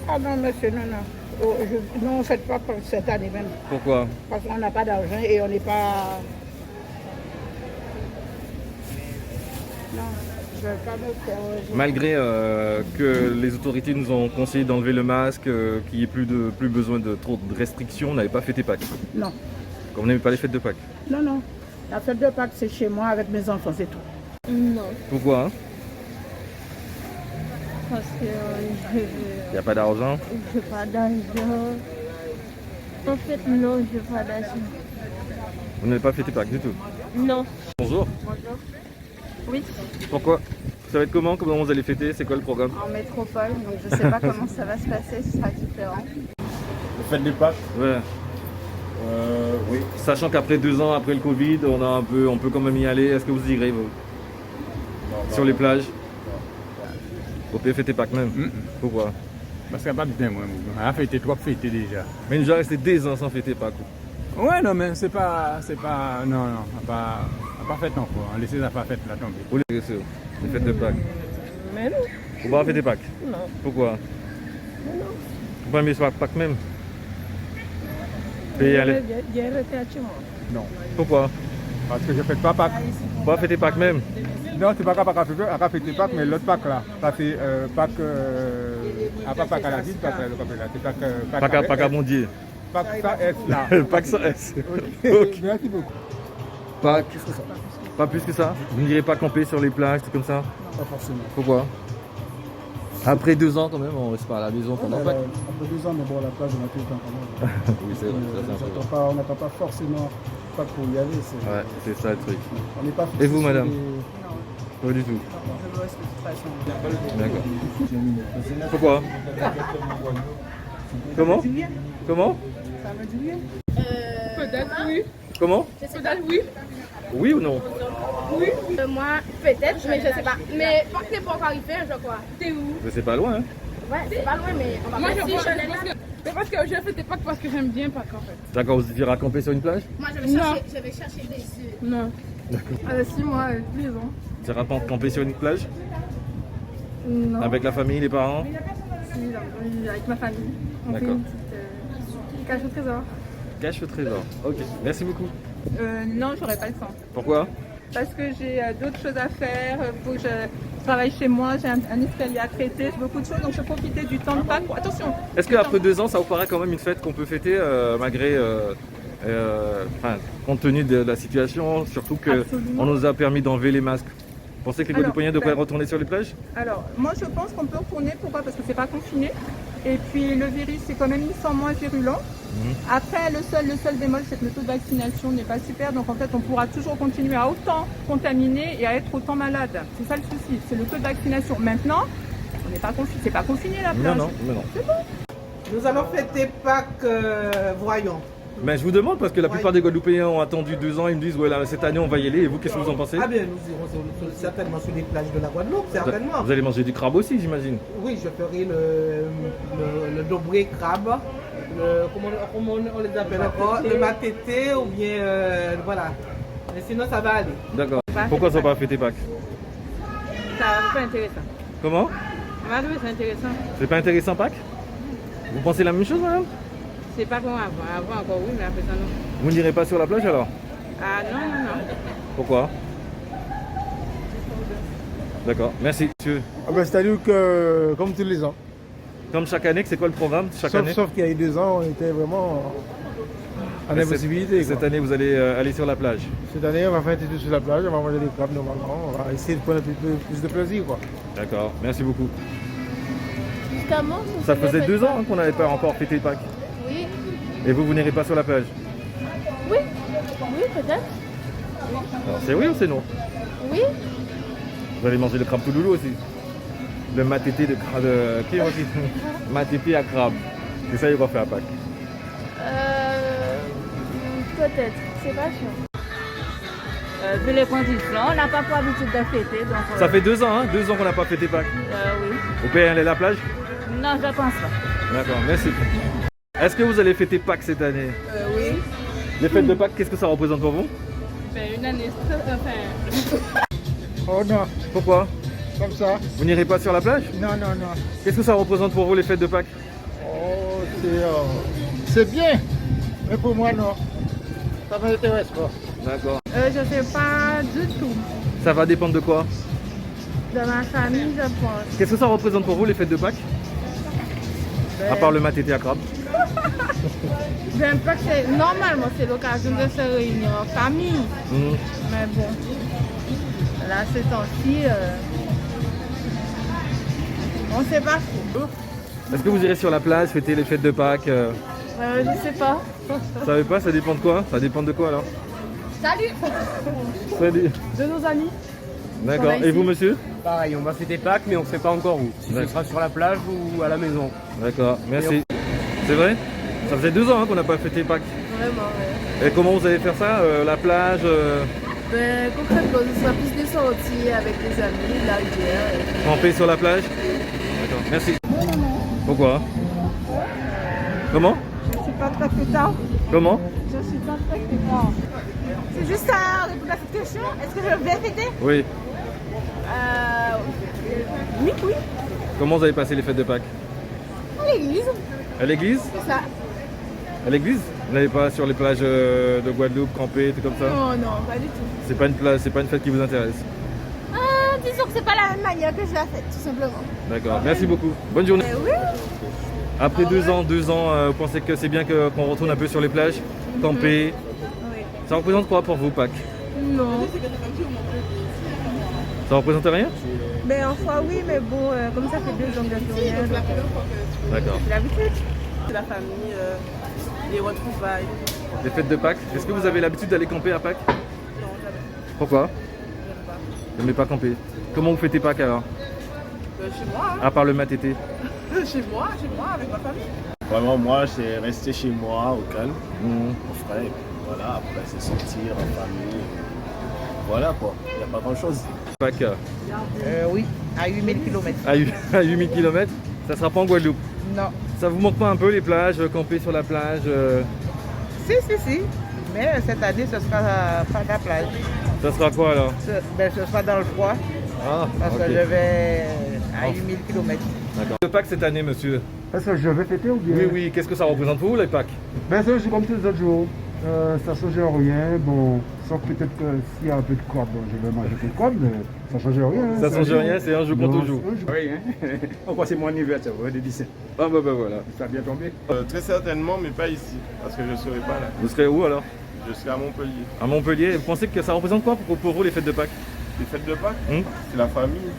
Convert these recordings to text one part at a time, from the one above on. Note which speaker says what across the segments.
Speaker 1: Ah non, monsieur, non, non. Oh, non, on ne fait pas pour cette année même.
Speaker 2: Pourquoi?
Speaker 1: Parce qu'on n'a pas d'argent et on n'est pas... Non, je ne vais pas me faire...
Speaker 2: Malgré que les autorités nous ont conseillé d'enlever le masque, qu'il n'y ait plus besoin de trop de restrictions, on n'avait pas fêté Pâques.
Speaker 1: Non,
Speaker 2: Comme on n'aimait pas les fêtes de Pâques.
Speaker 1: non, non. La fête de Pâques, c'est chez moi avec mes enfants, c'est tout.
Speaker 3: Non,
Speaker 2: Pourquoi?
Speaker 3: parce que
Speaker 2: Il n'y a pas d'argent.
Speaker 3: je n'ai pas d'argent. En fait, non, je n'ai pas d'argent.
Speaker 2: Vous n'avez pas fêté Pâques du tout.
Speaker 3: Non.
Speaker 2: Bonjour.
Speaker 3: Bonjour. Oui,
Speaker 2: Pourquoi? Ça va être comment? Comment vous allez fêter? C'est quoi le programme?
Speaker 3: en métropole, donc je ne sais pas comment ça va se passer, ce sera différent.
Speaker 4: La fête des Pâques.
Speaker 2: Ouais.
Speaker 4: Oui.
Speaker 2: Sachant qu'après 2 ans, après le Covid, on peut quand même y aller. Est-ce que vous irez, vous? Sur les plages? Vous pouvez fêter Pâques même? Pourquoi?
Speaker 4: Parce qu'il n'y a pas de temps, moi. On a fêté 3 fêtés déjà.
Speaker 2: Mais il nous a resté 2 ans sans fêter Pâques.
Speaker 4: Ouais, non, mais c'est pas. Non, on n'a pas fait encore. On laisse la fête là tomber.
Speaker 2: Vous les laissez, les fêtes de Pâques?
Speaker 3: Mais non.
Speaker 2: Vous ne pas fêter Pâques?
Speaker 3: Non.
Speaker 2: Pourquoi? Vous pas aimer Pâques même? Et aller.
Speaker 3: Il y a arrêté à chez moi.
Speaker 4: Non.
Speaker 2: Pourquoi?
Speaker 4: Parce que je ne fête pas Pâques.
Speaker 2: Vous pas fêter Pâques même?
Speaker 4: Non, c'est pas capable de fêter Pâques, mais l'autre Pâques là. Ça c'est Pâques. Pas Pâques à la ville, Pâques là. C'est
Speaker 2: Pâques à mon Dieu.
Speaker 4: Pâques ça S là.
Speaker 2: Pâques sans S.
Speaker 4: Ok. Merci beaucoup.
Speaker 2: Pâques. Pas plus que ça? Vous n'irez pas camper sur les plages, tout comme ça?
Speaker 5: Pas forcément.
Speaker 2: Pourquoi? Après 2 ans quand même, on reste pas à la maison pendant Pâques.
Speaker 5: Après 2 ans, mais bon, la plage, on a tout le temps quand même.
Speaker 2: Oui, c'est vrai, ça, c'est un peu
Speaker 5: On n'attend pas forcément pas pour y aller.
Speaker 2: vrai. Ouais, c'est ça le truc.
Speaker 5: On n'est pas
Speaker 2: Et vous,
Speaker 5: fixé sur
Speaker 2: madame?
Speaker 5: les-
Speaker 2: Pas du tout.
Speaker 3: Je reste de toute façon.
Speaker 2: D'accord. Pourquoi? Comment? Comment?
Speaker 6: Peut-être oui.
Speaker 2: Comment?
Speaker 6: Peut-être oui.
Speaker 2: Oui ou non?
Speaker 6: Oui. Moi, peut-être, mais je sais pas. Mais pas que c'est pas encore arrivé, je crois. T'es où?
Speaker 2: Mais c'est pas loin, hein?
Speaker 6: Ouais, c'est pas loin, mais on va
Speaker 7: Moi,
Speaker 6: pas
Speaker 7: je
Speaker 6: si
Speaker 7: vois,
Speaker 6: je l'ai
Speaker 7: parce
Speaker 6: là.
Speaker 7: que, mais parce que je fais pas parce que j'aime bien Pâques en fait.
Speaker 2: D'accord, vous irez camper sur une plage?
Speaker 6: Moi, je vais chercher des
Speaker 7: Non. Si, moi, tous les ans.
Speaker 2: Tu iras camper sur une plage?
Speaker 7: Non.
Speaker 2: Avec la famille, les parents?
Speaker 7: Si, avec ma famille. On fait
Speaker 2: D'accord.
Speaker 7: une petite cache au trésor.
Speaker 2: Cache au trésor. Ok, merci beaucoup.
Speaker 7: Non, j'aurais pas le temps.
Speaker 2: Pourquoi?
Speaker 7: Parce que j'ai d'autres choses à faire. Faut que je travaille chez moi, j'ai un escalier à traiter, j'ai beaucoup de choses, donc je vais profiter du temps de Pâques. Attention.
Speaker 2: Est-ce qu'après 2 ans, ça vous paraît quand même une fête qu'on peut fêter malgré, compte tenu de la situation, surtout
Speaker 7: Absolument.
Speaker 2: qu'on nous a permis d'enlever les masques? Vous pensez que les Guadeloupéens devraient retourner sur les plages?
Speaker 7: Alors, moi je pense qu'on peut retourner. Pourquoi? Parce que c'est pas confiné. Et puis le virus c'est quand même il sent moins virulent. Après, le seul bémol, c'est que le taux de vaccination n'est pas super. Donc en fait, on pourra toujours continuer à autant contaminer et à être autant malade. C'est ça le souci, c'est le taux de vaccination. Maintenant, on n'est pas confiné. C'est pas confiné la plage.
Speaker 2: Non, mais non.
Speaker 8: Nous allons fêter Pâques, voyons.
Speaker 2: Mais je vous demande parce que la plupart des Guadeloupéens ont attendu 2 ans, ils me disent ouais là, cette année on va y aller. Et vous, qu'est-ce que vous en pensez?
Speaker 8: Ah bien, nous irons certainement sur les plages de la Guadeloupe, certainement.
Speaker 2: Vous allez manger du crabe aussi, j'imagine.
Speaker 8: Oui, je ferai le dobré crabe, comment on les appelle encore, le matété ou bien, voilà. Mais sinon, ça va aller.
Speaker 2: D'accord. Pourquoi ça va pas fêter Pâques?
Speaker 7: Ça c'est pas intéressant.
Speaker 2: Comment?
Speaker 7: Ah oui, c'est intéressant.
Speaker 2: C'est pas intéressant Pâques? Vous pensez la même chose, madame?
Speaker 7: C'est pas comme avant. Avant encore oui, mais après ça non.
Speaker 2: Vous n'irez pas sur la plage alors?
Speaker 7: Ah non.
Speaker 2: Pourquoi? D'accord, merci monsieur.
Speaker 5: C'est-à-dire que, comme tous les ans,
Speaker 2: Comme chaque année, c'est quoi le programme chaque année?
Speaker 5: sauf qu'il y a eu 2 ans, on était vraiment en
Speaker 2: Et
Speaker 5: impossibilité.
Speaker 2: cette
Speaker 5: quoi.
Speaker 2: année, vous allez aller sur la plage.
Speaker 5: Cette année, on va faire tout sur la plage, on va manger des crabes normalement, on va essayer de prendre un peu plus de plaisir. Quoi.
Speaker 2: D'accord, merci beaucoup.
Speaker 3: Jusqu'à moi,
Speaker 2: Ça faisait 2 ans qu'on n'avait pas encore fêté Pâques.
Speaker 3: Oui.
Speaker 2: Et vous n'irez pas sur la plage?
Speaker 3: Oui. Oui, peut-être.
Speaker 2: Alors, c'est oui ou c'est non?
Speaker 3: Oui.
Speaker 2: Vous allez manger le crabe touloulou aussi. Le matété de crabe. Qui aussi? Matété à crabe. C'est ça qu'il va faire à Pâques.
Speaker 3: Peut-être. C'est pas sûr.
Speaker 9: Vu les conditions, on n'a pas pour habitude de fêter. Donc,
Speaker 2: Ça fait 2 ans, hein? 2 ans qu'on n'a pas fêté Pâques.
Speaker 9: oui.
Speaker 2: Vous pouvez aller à la plage?
Speaker 9: Non, je pense pas.
Speaker 2: D'accord, merci. Est-ce que vous allez fêter Pâques cette année?
Speaker 7: Oui.
Speaker 2: Les fêtes de Pâques, qu'est-ce que ça représente pour vous?
Speaker 7: Ben, une année, enfin,
Speaker 5: Oh non,
Speaker 2: Pourquoi?
Speaker 5: comme ça.
Speaker 2: Vous n'irez pas sur la plage?
Speaker 5: Non.
Speaker 2: Qu'est-ce que ça représente pour vous les fêtes de Pâques?
Speaker 5: Oh, c'est bien, mais pour moi non. Ça ne m'intéresse pas.
Speaker 2: D'accord.
Speaker 3: Je ne sais pas du tout.
Speaker 2: Ça va dépendre de quoi?
Speaker 3: De ma famille, je pense.
Speaker 2: Qu'est-ce que ça représente pour vous les fêtes de Pâques? À part le matété à crabe.
Speaker 3: J'aime pas que normalement c'est l'occasion de se réunir en famille.
Speaker 2: Mhm.
Speaker 3: Mais bon, là ces temps-ci, on ne sait pas trop.
Speaker 2: Est-ce que vous irez sur la plage fêter les fêtes de Pâques?
Speaker 3: Je ne sais pas.
Speaker 2: Vous savez pas, ça dépend de quoi? Ça dépend de quoi alors?
Speaker 3: Salut
Speaker 2: Salut.
Speaker 3: de nos amis.
Speaker 2: D'accord. Et vous monsieur?
Speaker 10: Pareil, on va fêter Pâques, mais on ne sait pas encore où. Si ce sera sur la plage ou à la maison.
Speaker 2: D'accord, merci. C'est vrai? Ça faisait 2 ans hein, qu'on n'a pas fêté Pâques.
Speaker 6: Vraiment, ouais.
Speaker 2: Et comment vous allez faire ça? La plage
Speaker 6: Ben, concrètement, ce sera plus des sorties avec les amis, la rivière.
Speaker 2: Camper sur la plage? D'accord, merci. Pourquoi? Comment?
Speaker 7: Je ne suis pas très pétard.
Speaker 2: Comment?
Speaker 7: Je ne suis pas très pétard. C'est juste à répondre à cette question. Est-ce que je vais fêter?
Speaker 2: Oui.
Speaker 7: Oui, oui.
Speaker 2: Comment vous avez passé les fêtes de Pâques?
Speaker 7: À l'église.
Speaker 2: À l'église?
Speaker 7: C'est ça.
Speaker 2: À l'église? Vous n'allez pas sur les plages de Guadeloupe, camper, tout comme ça?
Speaker 7: Non, non, pas du tout.
Speaker 2: C'est pas une fête qui vous intéresse?
Speaker 7: Disons que c'est pas la même manière que je la fête, tout simplement.
Speaker 2: D'accord, merci beaucoup. Bonne journée.
Speaker 7: Oui.
Speaker 2: Après 2 ans, vous pensez que c'est bien qu'on retourne un peu sur les plages, camper?
Speaker 7: Oui.
Speaker 2: Ça représente quoi pour vous, Pâques?
Speaker 7: Non.
Speaker 2: Ça représente rien?
Speaker 7: Ben en soi oui, mais bon, comme ça fait 2 ans que je rien, donc
Speaker 2: D'accord.
Speaker 7: j'ai l'habitude.
Speaker 8: La famille, les retrouvailles.
Speaker 2: Les fêtes de Pâques. Est-ce que vous avez l'habitude d'aller camper à Pâques?
Speaker 8: Non, jamais.
Speaker 2: Pourquoi?
Speaker 8: J'aime pas.
Speaker 2: Vous n'aimez pas camper. Comment vous fêtez Pâques alors?
Speaker 8: Chez moi,
Speaker 2: À part le matété.
Speaker 8: chez moi, avec ma famille.
Speaker 10: Vraiment, moi, c'est rester chez moi, au calme,
Speaker 2: Mhm.
Speaker 10: au frais. Voilà, après, c'est sortir en famille. Voilà quoi, il n'y a pas grand chose.
Speaker 2: Pâques
Speaker 8: Oui, à 8000 km.
Speaker 2: à 8000 km, ça sera pas en Guadeloupe.
Speaker 8: Non.
Speaker 2: Ça vous manque pas un peu les plages, camper sur la plage
Speaker 8: Si. Mais cette année, ce sera pas la plage.
Speaker 2: Ça sera quoi alors?
Speaker 8: Ce sera dans le froid,
Speaker 2: Ah,
Speaker 8: parce
Speaker 2: ok.
Speaker 8: que je vais à 8000 km.
Speaker 2: D'accord. Le Pâques cette année, monsieur?
Speaker 5: Est-ce que je vais fêter ou bien?
Speaker 2: Oui, oui. Qu'est-ce que ça représente pour vous, les Pâques?
Speaker 5: Ben, c'est aussi comme tous les autres jours. Ça ne change rien. Bon, sauf peut-être que s'il y a un peu de crabe, bon, je vais manger un peu de crabe, mais ça ne change rien.
Speaker 2: Ça change rien, c'est un jour contre
Speaker 5: Non,
Speaker 2: jour.
Speaker 5: c'est un jour.
Speaker 10: Oui, hein. Encore c'est mon anniversaire, de 17.
Speaker 2: Ah bah voilà.
Speaker 10: Ça a bien tombé.
Speaker 11: Très certainement, mais pas ici, parce que je ne serai pas là.
Speaker 2: Vous serez où alors?
Speaker 11: Je serai à Montpellier.
Speaker 2: À Montpellier. Vous pensez que ça représente quoi pour vous les fêtes de Pâques?
Speaker 11: Les fêtes de Pâques,
Speaker 2: Hum
Speaker 11: c'est la famille,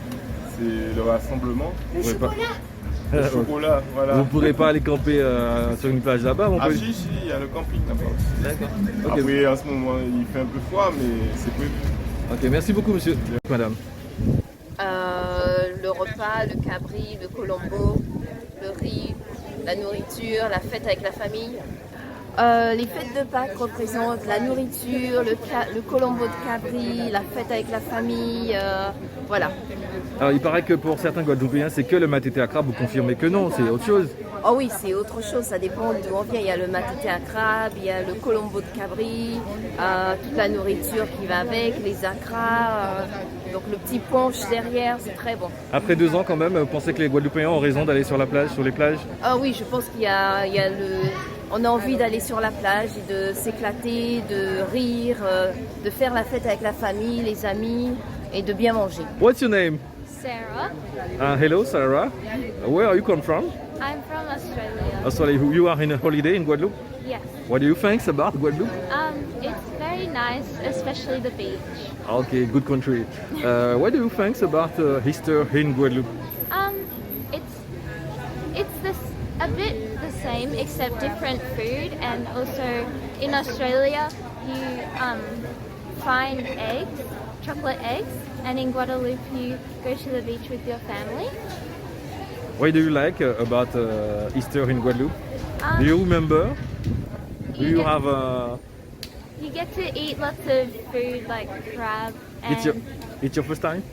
Speaker 11: c'est le rassemblement.
Speaker 2: Vous pourrez pas-
Speaker 11: Le chocolat, voilà.
Speaker 2: Vous pourrez pas aller camper sur une plage là-bas à
Speaker 11: Ah
Speaker 2: Montpellier?
Speaker 11: si, il y a le camping là-bas.
Speaker 2: D'accord. Ok.
Speaker 11: Après, en ce moment, il fait un peu froid, mais c'est prévu.
Speaker 2: Ok, merci beaucoup monsieur. Madame.
Speaker 12: Le repas, le cabri, le colombo, le riz, la nourriture, la fête avec la famille. Les fêtes de Pâques représentent la nourriture, le colombo de cabri, la fête avec la famille, voilà.
Speaker 2: Alors il paraît que pour certains Guadeloupéens c'est que le matété à crabe, vous confirmez que non, c'est autre chose.
Speaker 12: Oh oui, c'est autre chose, ça dépend d'où on vient. Il y a le matété à crabe, il y a le colombo de cabri, toute la nourriture qui va avec, les acras, donc le petit punch derrière, c'est très bon.
Speaker 2: Après 2 ans quand même, vous pensez que les Guadeloupéens ont raison d'aller sur la plage, sur les plages?
Speaker 12: Ah oui, je pense qu'il y a on a envie d'aller sur la plage et de s'éclater, de rire, de faire la fête avec la famille, les amis et de bien manger.
Speaker 2: What's your name?
Speaker 3: Sarah.
Speaker 2: Hello Sarah. Where are you come from?
Speaker 3: I'm from Australia.
Speaker 2: Australia. You are in a holiday in Guadeloupe?
Speaker 3: Yes.
Speaker 2: What do you think about Guadeloupe?
Speaker 3: It's very nice, especially the beach.
Speaker 2: Okay, good country. What do you think about Easter in Guadeloupe?
Speaker 3: It's a bit the same except different food, and also in Australia you find eggs, chocolate eggs, and in Guadeloupe you go to the beach with your family.
Speaker 2: What do you like about Easter in Guadeloupe? Do you remember? Do you
Speaker 3: get-
Speaker 2: have
Speaker 3: You get to eat lots of food like crab and
Speaker 2: it's your first time?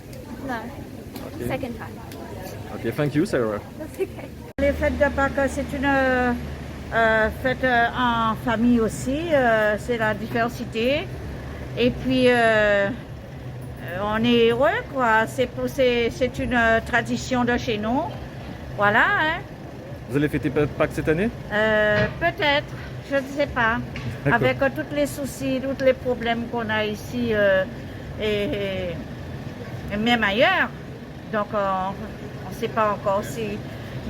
Speaker 3: no,
Speaker 2: Okay.
Speaker 3: second time.
Speaker 2: Okay, thank you Sarah.
Speaker 3: That's okay.
Speaker 9: Les fêtes de Pâques, c'est une fête en famille aussi, c'est la diversité. Et puis, on est heureux, quoi. C'est une tradition de chez nous. Voilà, hein.
Speaker 2: Vous allez fêter Pâques cette année?
Speaker 9: Peut-être, je ne sais pas.
Speaker 2: D'accord.
Speaker 9: Avec tous les soucis, tous les problèmes qu'on a ici et même ailleurs. Donc on ne sait pas encore si...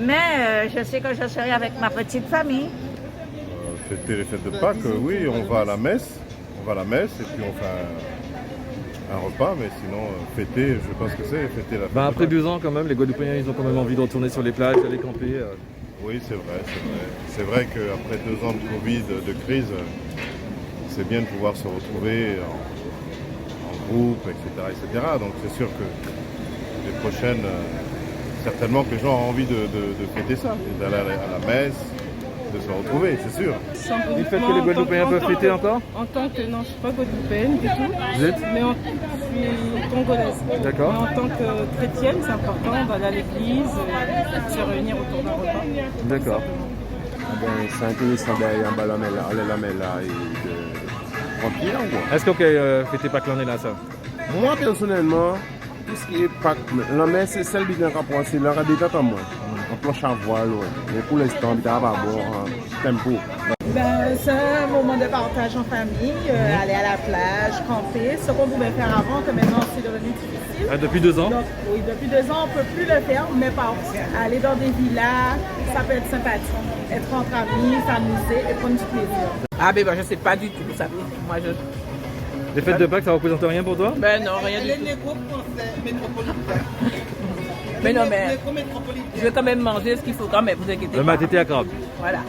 Speaker 9: Mais je sais que je serai avec ma petite famille.
Speaker 13: Fêter les fêtes de Pâques, oui, on va à la messe. On va à la messe et puis on fait un repas, mais sinon, fêter, je sais pas ce que c'est, fêter la fête.
Speaker 2: Bah,
Speaker 13: de
Speaker 2: après
Speaker 13: Pâques.
Speaker 2: 2 ans, quand même, les Guadeloupéens, ils ont quand même envie de retourner sur les plages, d'aller camper.
Speaker 13: Oui, c'est vrai, c'est vrai. C'est vrai qu'après 2 ans de Covid, de crise, c'est bien de pouvoir se retrouver en groupe, etc. Donc c'est sûr que les prochaines, certainement que les gens ont envie de fêter ça, d'aller à la messe, de se retrouver, c'est sûr.
Speaker 2: Du fait que les Guadeloupéens peuvent fêter encore?
Speaker 14: En tant que, non, je ne suis pas guadeloupéenne du tout.
Speaker 2: Vous êtes?
Speaker 14: Mais je suis congolaise.
Speaker 2: D'accord.
Speaker 14: Mais en tant que chrétienne, c'est important d'aller à l'église, de se réunir autour d'un repas.
Speaker 2: D'accord.
Speaker 15: C'est intéressant d'aller en bas la mer là et de remplir.
Speaker 2: Est-ce que vous avez fêté Pâques l'année là, ça?
Speaker 15: Moi personnellement, tout ce qui est Pâques, la mer c'est celle qui est en rapport, c'est la radicale à moi. On planche à voile, mais pour l'instant, il y a pas bon tempo.
Speaker 7: Ben, c'est un moment de partage en famille, aller à la plage, camper, ce qu'on pouvait faire avant, que maintenant c'est devenu difficile.
Speaker 2: Ah, depuis 2 ans?
Speaker 7: Donc, oui, depuis 2 ans, on ne peut plus le faire, mais par aller dans des villas, ça peut être sympathique. Être entre amis, s'amuser et prendre du plaisir.
Speaker 8: Ah ben, je ne sais pas du tout, vous savez. Moi, je...
Speaker 2: Les fêtes de Pâques, ça représente rien pour toi?
Speaker 8: Ben non, rien du tout. Mais non, mais je vais quand même manger ce qu'il faut quand même, vous inquiétez pas.
Speaker 2: Ma tété à crabe.
Speaker 8: Voilà.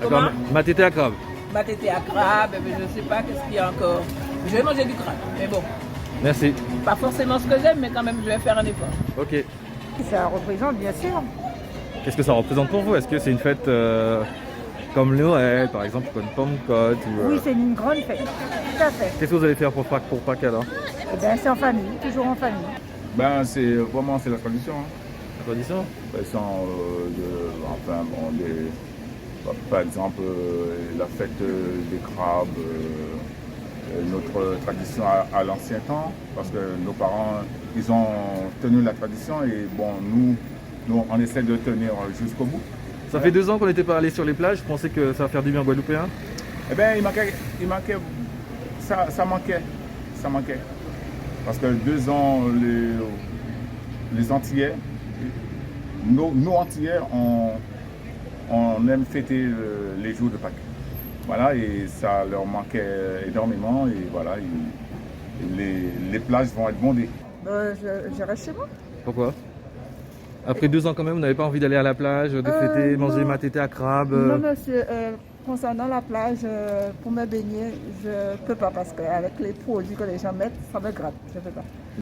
Speaker 2: D'accord,
Speaker 8: Comment?
Speaker 2: ma tété à crabe.
Speaker 8: Ma tété à crabe, mais je ne sais pas qu'est-ce qu'il y a encore. Je vais manger du crabe, mais bon.
Speaker 2: Merci.
Speaker 8: Pas forcément ce que j'aime, mais quand même, je vais faire un effort.
Speaker 2: Ok.
Speaker 7: Ça représente, bien sûr.
Speaker 2: Qu'est-ce que ça représente pour vous? Est-ce que c'est une fête comme Noël, par exemple, comme Pentecôte ou,
Speaker 7: Oui, c'est une grande fête, tout à fait.
Speaker 2: Qu'est-ce que vous allez faire pour Pâques alors?
Speaker 7: Eh bien, c'est en famille, toujours en famille.
Speaker 16: Ben, c'est vraiment la tradition. Hein.
Speaker 2: La tradition?
Speaker 16: Par exemple, la fête des crabes, notre tradition à l'ancien temps, parce que nos parents, ils ont tenu la tradition et bon, nous on essaie de tenir jusqu'au bout.
Speaker 2: Ça fait 2 ans qu'on n'était pas allé sur les plages, je pensais que ça va faire du bien aux Guadeloupéens?
Speaker 16: Eh bien, il manquait, ça manquait. Parce que 2 ans, les Antillais, nos Antillais, on aime fêter les jours de Pâques. Voilà, et ça leur manquait énormément. Et voilà, les plages vont être bondées.
Speaker 7: Je reste chez moi.
Speaker 2: Pourquoi? Après 2 ans quand même, vous n'avez pas envie d'aller à la plage, de fêter, manger ma tété à crabe?
Speaker 7: Non, monsieur. Concernant la plage, pour me baigner, je ne peux pas parce qu'avec les produits que les gens mettent, ça me gratte. Je ne peux pas.